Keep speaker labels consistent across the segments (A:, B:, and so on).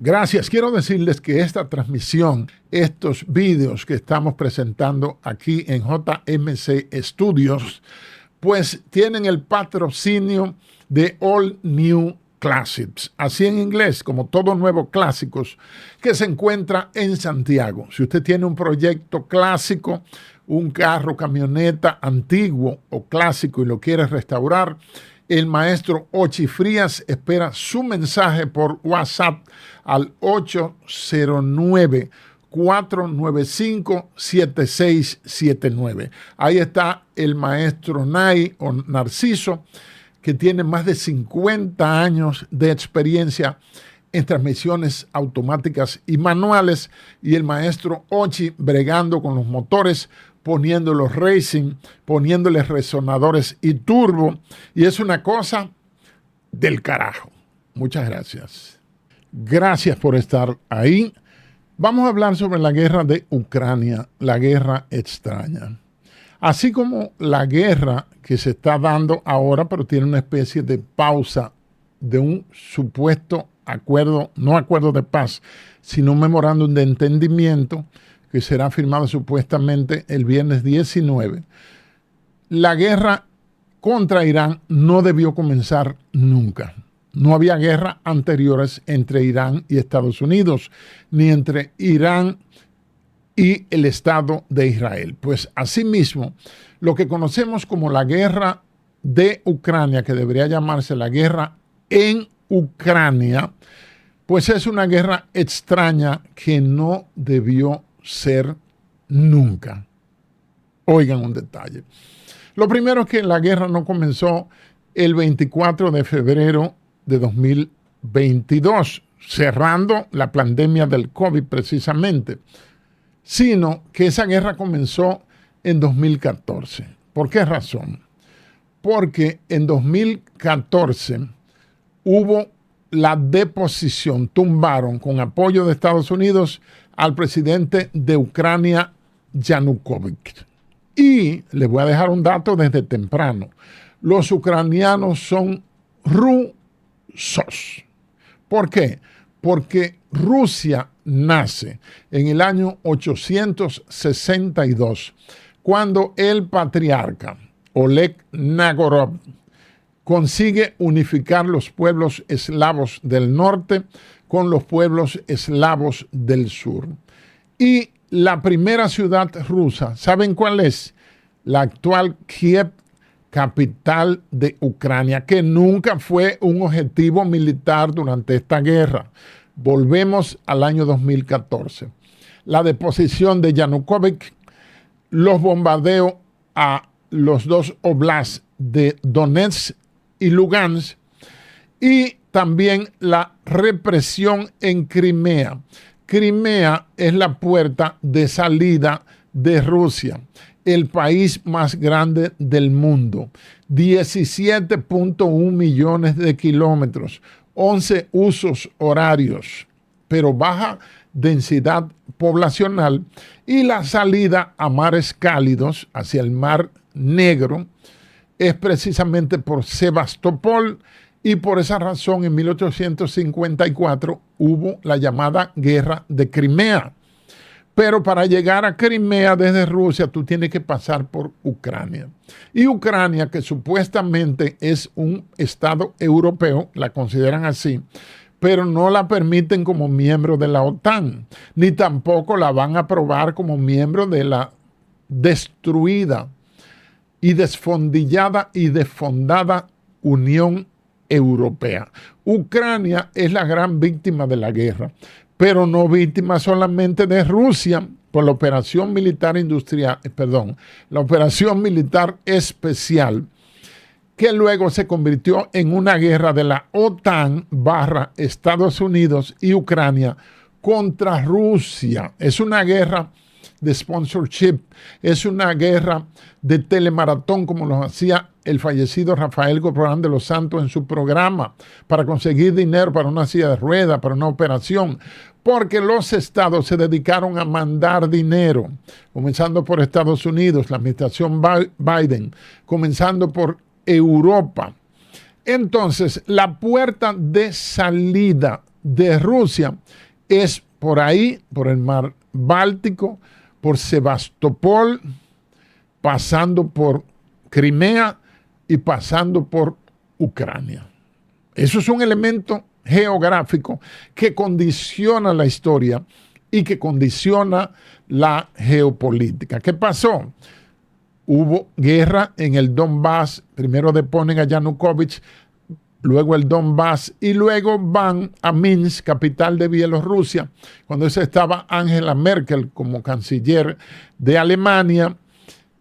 A: Gracias. Quiero decirles que esta transmisión, estos vídeos que estamos presentando aquí en JMC Studios, pues tienen el patrocinio de All New Classics, así en inglés, como Todo Nuevo Clásicos, que se encuentra en Santiago. Si usted tiene un proyecto clásico, un carro, camioneta antiguo o clásico y lo quiere restaurar, el maestro Ochi Frías espera su mensaje por WhatsApp al 809-495-7679. Ahí está el maestro Nay o Narciso, que tiene más de 50 años de experiencia en transmisiones automáticas y manuales, y el maestro Ochi bregando con los motores, poniéndolos racing, poniéndoles resonadores y turbo, y es una cosa del carajo. Muchas gracias. Gracias por estar ahí. Vamos a hablar sobre la guerra de Ucrania, la guerra extraña. Así como la guerra que se está dando ahora, pero tiene una especie de pausa de un supuesto acuerdo, no acuerdo de paz, sino un memorándum de entendimiento que será firmado supuestamente el viernes 19. La guerra contra Irán no debió comenzar nunca. No había guerras anteriores entre Irán y Estados Unidos, ni entre Irán y el Estado de Israel. Pues asimismo, lo que conocemos como la guerra de Ucrania, que debería llamarse la guerra en Ucrania, pues es una guerra extraña que no debió ser nunca. Oigan un detalle. Lo primero es que la guerra no comenzó el 24 de febrero de 2022, cerrando la pandemia del COVID precisamente, sino que esa guerra comenzó en 2014. ¿Por qué razón? Porque en 2014 hubo la deposición, tumbaron con apoyo de Estados Unidos al presidente de Ucrania, Yanukovych. Y les voy a dejar un dato desde temprano. Los ucranianos son rusos. ¿Por qué? Porque Rusia nace en el año 862, cuando el patriarca Oleg Nagorov consigue unificar los pueblos eslavos del norte con los pueblos eslavos del sur. Y la primera ciudad rusa, ¿saben cuál es? La actual Kiev, capital de Ucrania, que nunca fue un objetivo militar durante esta guerra. Volvemos al año 2014. La deposición de Yanukovych, los bombardeos a los dos oblasts de Donetsk y Lugansk, y también la represión en Crimea. Crimea es la puerta de salida de Rusia, el país más grande del mundo. 17.1 millones de kilómetros, 11 usos horarios, pero baja densidad poblacional, y la salida a mares cálidos hacia el Mar Negro es precisamente por Sebastopol, y por esa razón en 1854 hubo la llamada Guerra de Crimea. Pero para llegar a Crimea desde Rusia tú tienes que pasar por Ucrania. Y Ucrania, que supuestamente es un estado europeo, la consideran así, pero no la permiten como miembro de la OTAN, ni tampoco la van a aprobar como miembro de la destruida y desfondillada y desfondada Unión Europea. Ucrania es la gran víctima de la guerra, pero no víctima solamente de Rusia por la operación militar la operación militar especial, que luego se convirtió en una guerra de la OTAN / Estados Unidos y Ucrania contra Rusia. Es una guerra de sponsorship, es una guerra de telemaratón, como lo hacía el fallecido Rafael Gorrán de los Santos en su programa, para conseguir dinero para una silla de ruedas, para una operación, porque los estados se dedicaron a mandar dinero, comenzando por Estados Unidos, la administración Biden, comenzando por Europa. Entonces, la puerta de salida de Rusia es por ahí, por el mar Báltico, por Sebastopol, pasando por Crimea y pasando por Ucrania. Eso es un elemento geográfico que condiciona la historia y que condiciona la geopolítica. ¿Qué pasó? Hubo guerra en el Donbass, primero deponen a Yanukovych, luego el Donbass, y luego van a Minsk, capital de Bielorrusia, cuando estaba Angela Merkel como canciller de Alemania,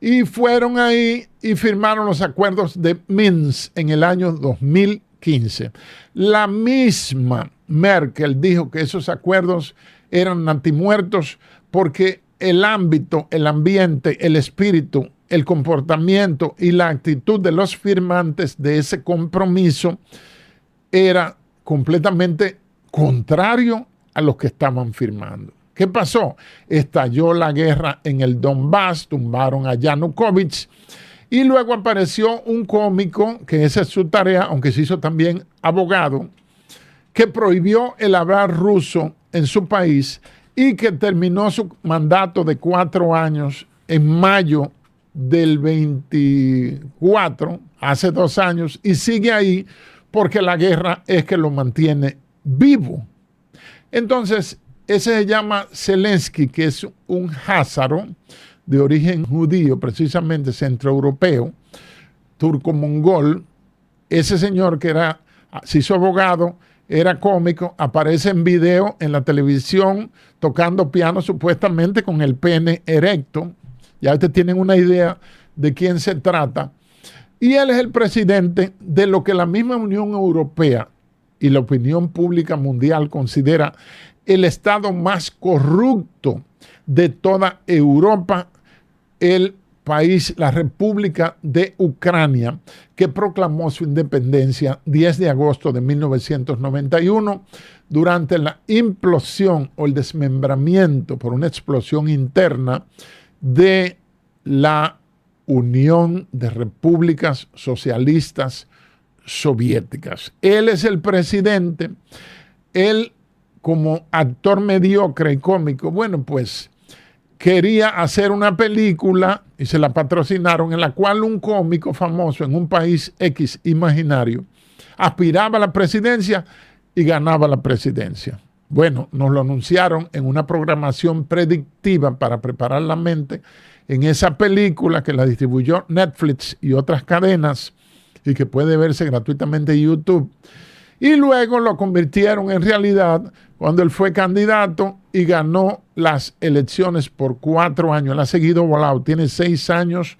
A: y fueron ahí y firmaron los acuerdos de Minsk en el año 2015. La misma Merkel dijo que esos acuerdos eran antimuertos porque el ámbito, el ambiente, el espíritu, el comportamiento y la actitud de los firmantes de ese compromiso era completamente contrario a lo que estaban firmando. ¿Qué pasó? Estalló la guerra en el Donbass, tumbaron a Yanukovych y luego apareció un cómico, que esa es su tarea, aunque se hizo también abogado, que prohibió el hablar ruso en su país y que terminó su mandato de 4 años en mayo del 24, hace 2 años, y sigue ahí porque la guerra es que lo mantiene vivo. Entonces, ese se llama Zelensky, que es un házaro de origen judío, precisamente centroeuropeo, turco-mongol. Ese señor que se hizo abogado, era cómico, aparece en video en la televisión tocando piano supuestamente con el pene erecto. Ya ustedes tienen una idea de quién se trata. Y él es el presidente de lo que la misma Unión Europea y la opinión pública mundial considera el estado más corrupto de toda Europa, el país, la República de Ucrania, que proclamó su independencia 10 de agosto de 1991 durante la implosión o el desmembramiento por una explosión interna de la Unión de Repúblicas Socialistas Soviéticas. Él es el presidente. Él, como actor mediocre y cómico, bueno, pues quería hacer una película y se la patrocinaron, en la cual un cómico famoso en un país X imaginario aspiraba a la presidencia y ganaba la presidencia. Bueno, nos lo anunciaron en una programación predictiva para preparar la mente en esa película que la distribuyó Netflix y otras cadenas y que puede verse gratuitamente en YouTube. Y luego lo convirtieron en realidad cuando él fue candidato y ganó las elecciones por 4 años. Él ha seguido volado, tiene 6 años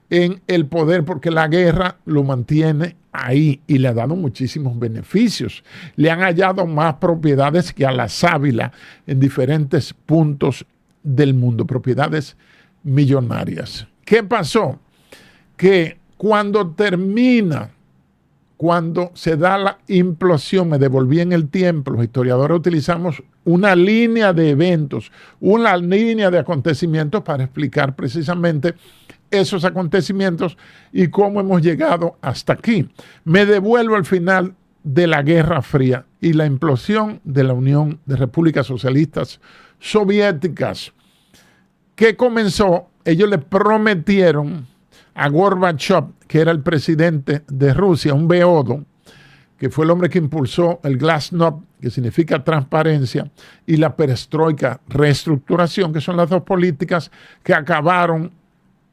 A: en el poder porque la guerra lo mantiene ahí y le ha dado muchísimos beneficios. Le han hallado más propiedades que a la sábila en diferentes puntos del mundo, propiedades millonarias. ¿Qué pasó? Que cuando se da la implosión, me devolví en el tiempo, los historiadores utilizamos una línea de eventos, una línea de acontecimientos para explicar precisamente esos acontecimientos y cómo hemos llegado hasta aquí. Me devuelvo al final de la Guerra Fría y la implosión de la Unión de Repúblicas Socialistas Soviéticas, que comenzó, ellos le prometieron a Gorbachev, que era el presidente de Rusia, un beodo, que fue el hombre que impulsó el Glasnost, que significa transparencia, y la perestroika, reestructuración, que son las dos políticas que acabaron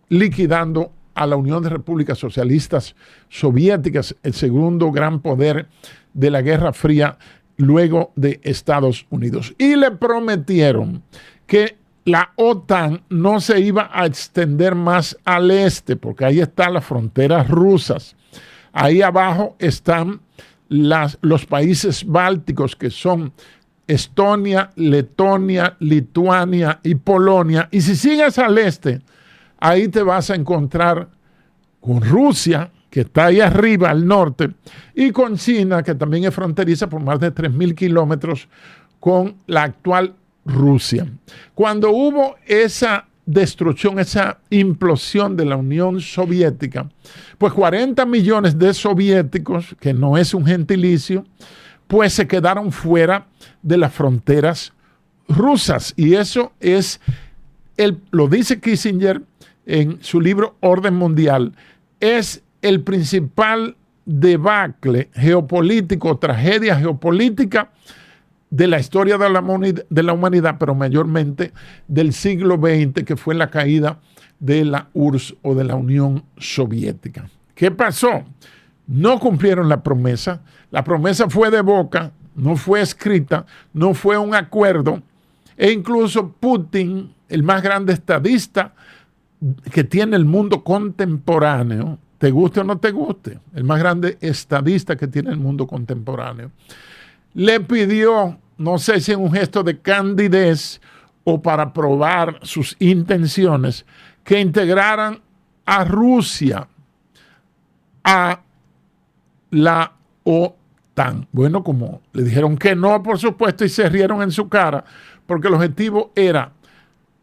A: liquidando a la Unión de Repúblicas Socialistas Soviéticas, el segundo gran poder de la Guerra Fría luego de Estados Unidos. Y le prometieron que la OTAN no se iba a extender más al este, porque ahí están las fronteras rusas. Ahí abajo están los países bálticos, que son Estonia, Letonia, Lituania y Polonia. Y si sigues al este, ahí te vas a encontrar con Rusia, que está ahí arriba al norte, y con China, que también es fronteriza por más de 3.000 kilómetros con la actual Rusia. Cuando hubo esa destrucción, esa implosión de la Unión Soviética, pues 40 millones de soviéticos, que no es un gentilicio, pues se quedaron fuera de las fronteras rusas. Y eso es, lo dice Kissinger en su libro Orden Mundial, es el principal debacle geopolítico, tragedia geopolítica de la historia de la humanidad, pero mayormente del siglo XX, que fue la caída de la URSS o de la Unión Soviética. ¿Qué pasó? No cumplieron la promesa fue de boca, no fue escrita, no fue un acuerdo, e incluso Putin, el más grande estadista que tiene el mundo contemporáneo, te guste o no te guste, el más grande estadista que tiene el mundo contemporáneo, le pidió, no sé si en un gesto de candidez o para probar sus intenciones, que integraran a Rusia a la OTAN. Bueno, como le dijeron que no, por supuesto, y se rieron en su cara, porque el objetivo era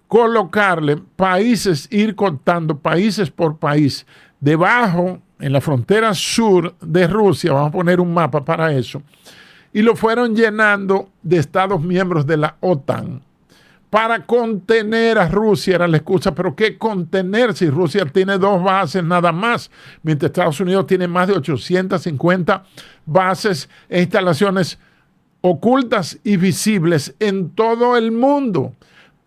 A: colocarle países, ir contando países por país, debajo, en la frontera sur de Rusia, vamos a poner un mapa para eso, y lo fueron llenando de estados miembros de la OTAN para contener a Rusia. Era la excusa, pero ¿qué contener si Rusia tiene 2 bases nada más, mientras Estados Unidos tiene más de 850 bases e instalaciones ocultas y visibles en todo el mundo?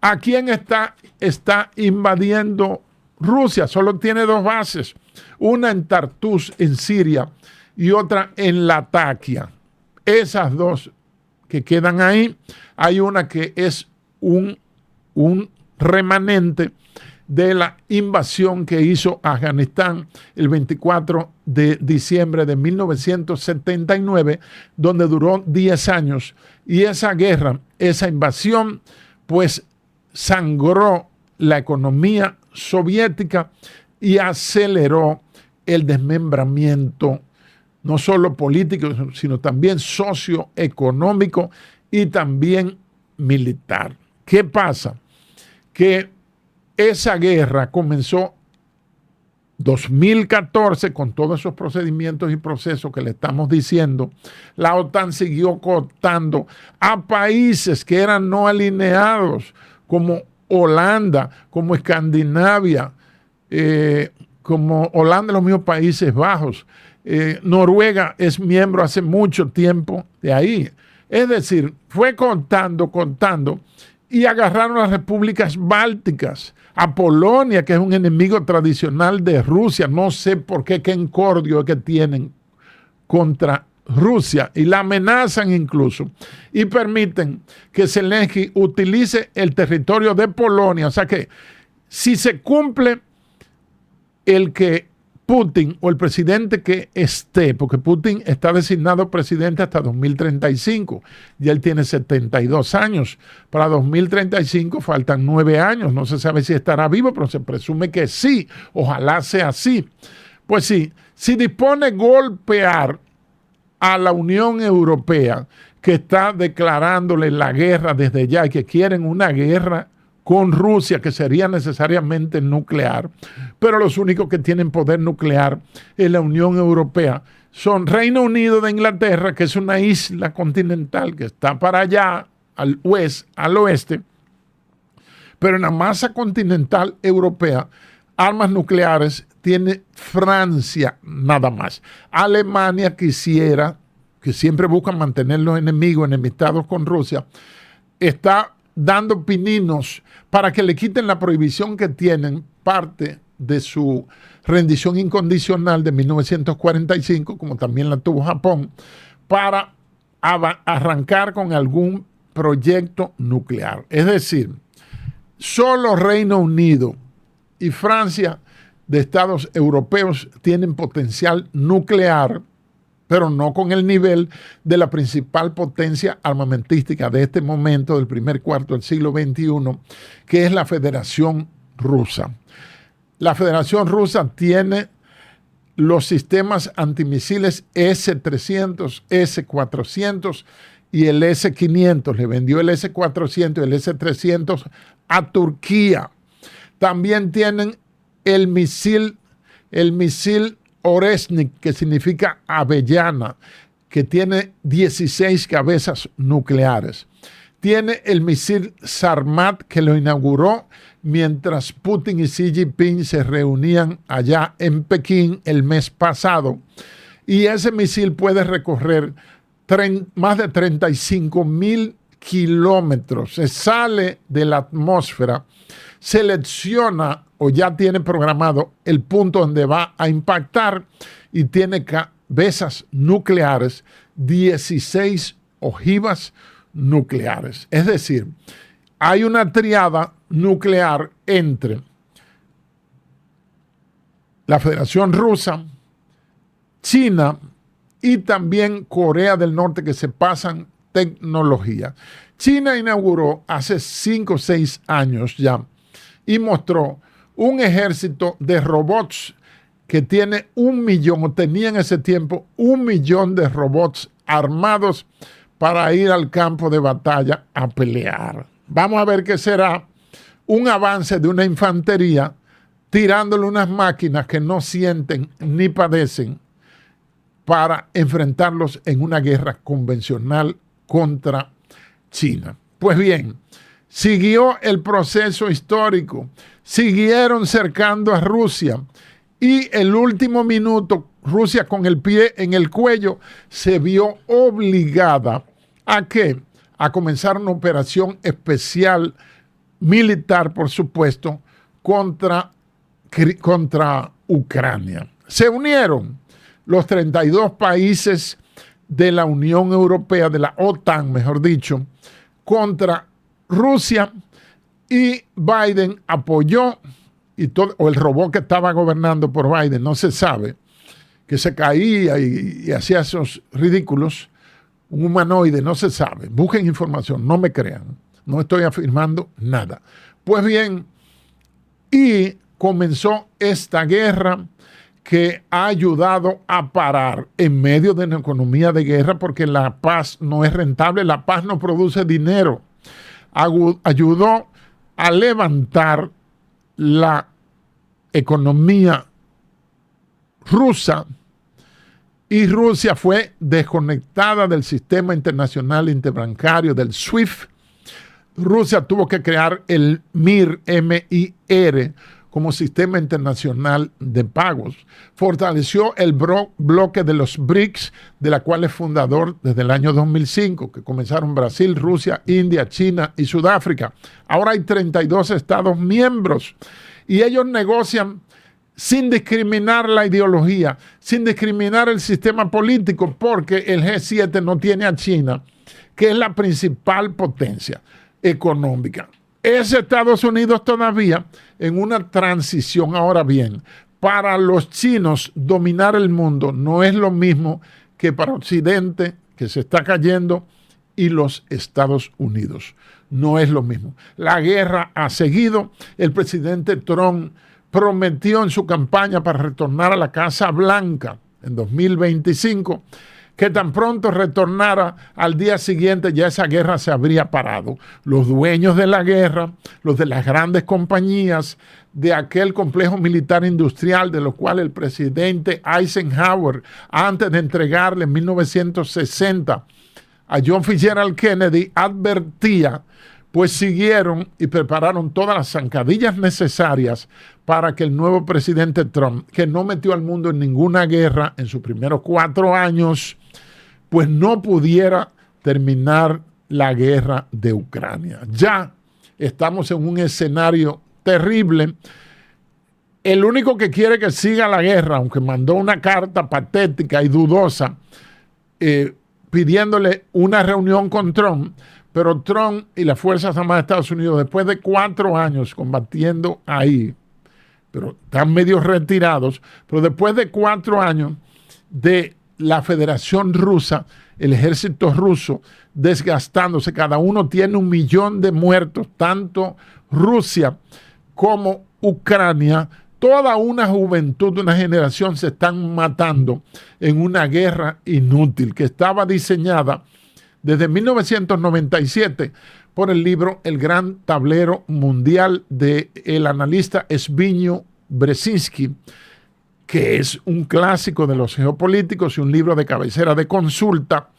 A: ¿A quién está invadiendo Rusia? Solo tiene 2 bases, una en Tartus, en Siria, y otra en Latakia. Esas 2 que quedan ahí, hay una que es un remanente de la invasión que hizo Afganistán el 24 de diciembre de 1979, donde duró 10 años. Y esa guerra, esa invasión, pues sangró la economía soviética y aceleró el desmembramiento no solo político, sino también socioeconómico y también militar. ¿Qué pasa? Que esa guerra comenzó 2014 con todos esos procedimientos y procesos que le estamos diciendo. La OTAN siguió cooptando a países que eran no alineados, como Holanda, como Escandinavia, como Holanda y los mismos Países Bajos. Noruega es miembro hace mucho tiempo de ahí. Es decir, fue contando, y agarraron a las repúblicas bálticas, a Polonia, que es un enemigo tradicional de Rusia. No sé por qué encordio que tienen contra Rusia, y la amenazan incluso, y permiten que Zelensky utilice el territorio de Polonia. O sea que si se cumple el que Putin o el presidente que esté, porque Putin está designado presidente hasta 2035, y él tiene 72 años. Para 2035 faltan 9 años, no se sabe si estará vivo, pero se presume que sí, ojalá sea así. Pues sí, si dispone golpear a la Unión Europea, que está declarándole la guerra desde ya y que quieren una guerra con Rusia, que sería necesariamente nuclear, pero los únicos que tienen poder nuclear en la Unión Europea son Reino Unido de Inglaterra, que es una isla continental que está para allá, al oeste, pero en la masa continental europea, armas nucleares tiene Francia nada más. Alemania quisiera, que siempre buscan mantener los enemigos enemistados con Rusia, está dando pininos para que le quiten la prohibición que tienen, parte de su rendición incondicional de 1945, como también la tuvo Japón, para arrancar con algún proyecto nuclear. Es decir, solo Reino Unido y Francia de estados europeos tienen potencial nuclear, pero no con el nivel de la principal potencia armamentística de este momento, del primer cuarto del siglo XXI, que es la Federación Rusa. La Federación Rusa tiene los sistemas antimisiles S-300, S-400 y el S-500. Le vendió el S-400 y el S-300 a Turquía. También tienen el misil Oresnik, que significa avellana, que tiene 16 cabezas nucleares. Tiene el misil Sarmat, que lo inauguró mientras Putin y Xi Jinping se reunían allá en Pekín el mes pasado. Y ese misil puede recorrer más de 35,000 kilómetros. Se sale de la atmósfera, selecciona o ya tiene programado el punto donde va a impactar y tiene cabezas nucleares, 16 ojivas nucleares. Es decir, hay una triada nuclear entre la Federación Rusa, China y también Corea del Norte, que se pasan tecnología. China inauguró hace 5 o 6 años ya y mostró un ejército de robots que tiene 1 millón, o tenía en ese tiempo 1 millón de robots armados para ir al campo de batalla a pelear. Vamos a ver qué será un avance de una infantería tirándole unas máquinas que no sienten ni padecen para enfrentarlos en una guerra convencional contra China. Pues bien, siguió el proceso histórico, siguieron cercando a Rusia y el último minuto Rusia, con el pie en el cuello, se vio obligada ¿a qué? A comenzar una operación especial militar, por supuesto, contra Ucrania. Se unieron los 32 países de la Unión Europea, de la OTAN, mejor dicho, contra Rusia, y Biden apoyó, o el robot que estaba gobernando por Biden, no se sabe, que se caía y hacía esos ridículos, un humanoide, no se sabe. Busquen información, no me crean, no estoy afirmando nada. Pues bien, y comenzó esta guerra que ha ayudado a parar en medio de una economía de guerra, porque la paz no es rentable, la paz no produce dinero. Ayudó a levantar la economía rusa, y Rusia fue desconectada del sistema internacional interbancario, del SWIFT. Rusia tuvo que crear el MIR, M-I-R, como sistema internacional de pagos. Fortaleció el bloque de los BRICS, de la cual es fundador desde el año 2005, que comenzaron Brasil, Rusia, India, China y Sudáfrica. Ahora hay 32 estados miembros y ellos negocian sin discriminar la ideología, sin discriminar el sistema político, porque el G7 no tiene a China, que es la principal potencia económica. Es Estados Unidos todavía en una transición. Ahora bien, para los chinos dominar el mundo no es lo mismo que para Occidente, que se está cayendo, y los Estados Unidos. No es lo mismo. La guerra ha seguido. El presidente Trump prometió en su campaña para retornar a la Casa Blanca en 2025 que tan pronto retornara, al día siguiente ya esa guerra se habría parado. Los dueños de la guerra, los de las grandes compañías, de aquel complejo militar industrial de lo cual el presidente Eisenhower, antes de entregarle en 1960 a John Fitzgerald Kennedy, advertía, pues siguieron y prepararon todas las zancadillas necesarias para que el nuevo presidente Trump, que no metió al mundo en ninguna guerra en sus primeros 4 años, pues no pudiera terminar la guerra de Ucrania. Ya estamos en un escenario terrible. El único que quiere que siga la guerra, aunque mandó una carta patética y dudosa, pidiéndole una reunión con Trump, pero Trump y las Fuerzas Armadas de Estados Unidos, después de 4 años combatiendo ahí, pero están medio retirados, pero después de 4 años de la Federación Rusa, el ejército ruso desgastándose, cada uno tiene 1 millón de muertos, tanto Rusia como Ucrania, toda una juventud, una generación se están matando en una guerra inútil que estaba diseñada desde 1997 por el libro El Gran Tablero Mundial del analista Zbigniew Brzezinski, que es un clásico de los geopolíticos y un libro de cabecera de consulta,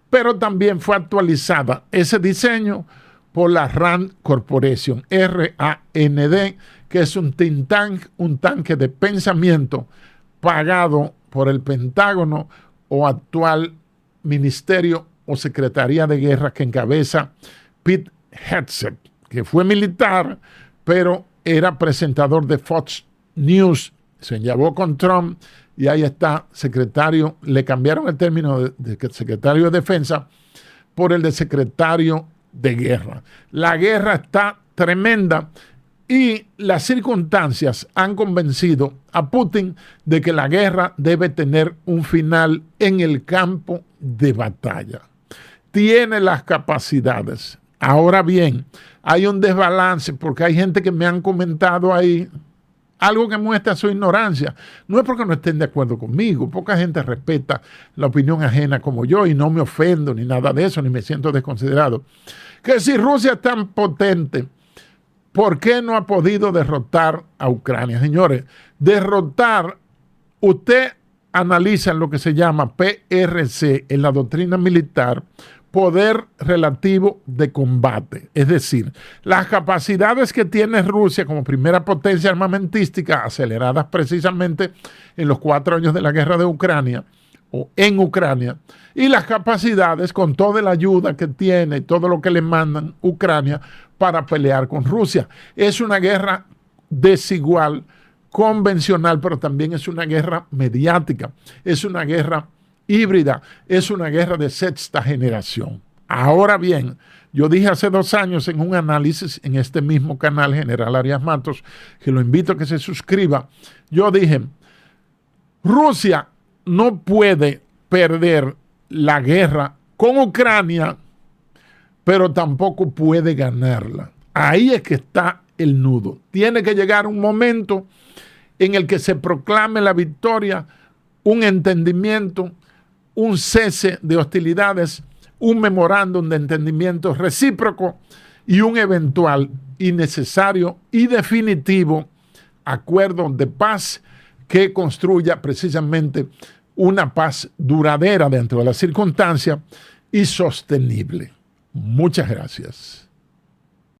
A: pero también fue actualizada ese diseño por la RAND Corporation, R-A-N-D, que es un think tank, un tanque de pensamiento pagado por el Pentágono o actual Ministerio o Secretaría de Guerra que encabeza Pete Hegseth, que fue militar, pero era presentador de Fox News. Se llevó con Trump y ahí está, secretario, le cambiaron el término de secretario de Defensa por el de secretario de Guerra. La guerra está tremenda y las circunstancias han convencido a Putin de que la guerra debe tener un final en el campo de batalla. Tiene las capacidades. Ahora bien, hay un desbalance porque hay gente que me han comentado ahí algo que muestra su ignorancia. No es porque no estén de acuerdo conmigo. Poca gente respeta la opinión ajena como yo y no me ofendo ni nada de eso, ni me siento desconsiderado. Que si Rusia es tan potente, ¿por qué no ha podido derrotar a Ucrania? Señores, derrotar, usted analiza lo que se llama PRC en la doctrina militar, poder relativo de combate. Es decir, las capacidades que tiene Rusia como primera potencia armamentística, aceleradas precisamente en los 4 años de la guerra de Ucrania, o en Ucrania, y las capacidades con toda la ayuda que tiene y todo lo que le mandan Ucrania para pelear con Rusia. Es una guerra desigual, convencional, pero también es una guerra mediática, es una guerra híbrida, es una guerra de 6ª generación. Ahora bien, yo dije hace 2 años en un análisis en este mismo canal, General Arias Matos, que lo invito a que se suscriba, yo dije, Rusia no puede perder la guerra con Ucrania, pero tampoco puede ganarla. Ahí es que está el nudo. Tiene que llegar un momento en el que se proclame la victoria, un entendimiento, un cese de hostilidades, un memorándum de entendimiento recíproco y un eventual y necesario y definitivo acuerdo de paz que construya precisamente una paz duradera dentro de las circunstancias y sostenible. Muchas gracias.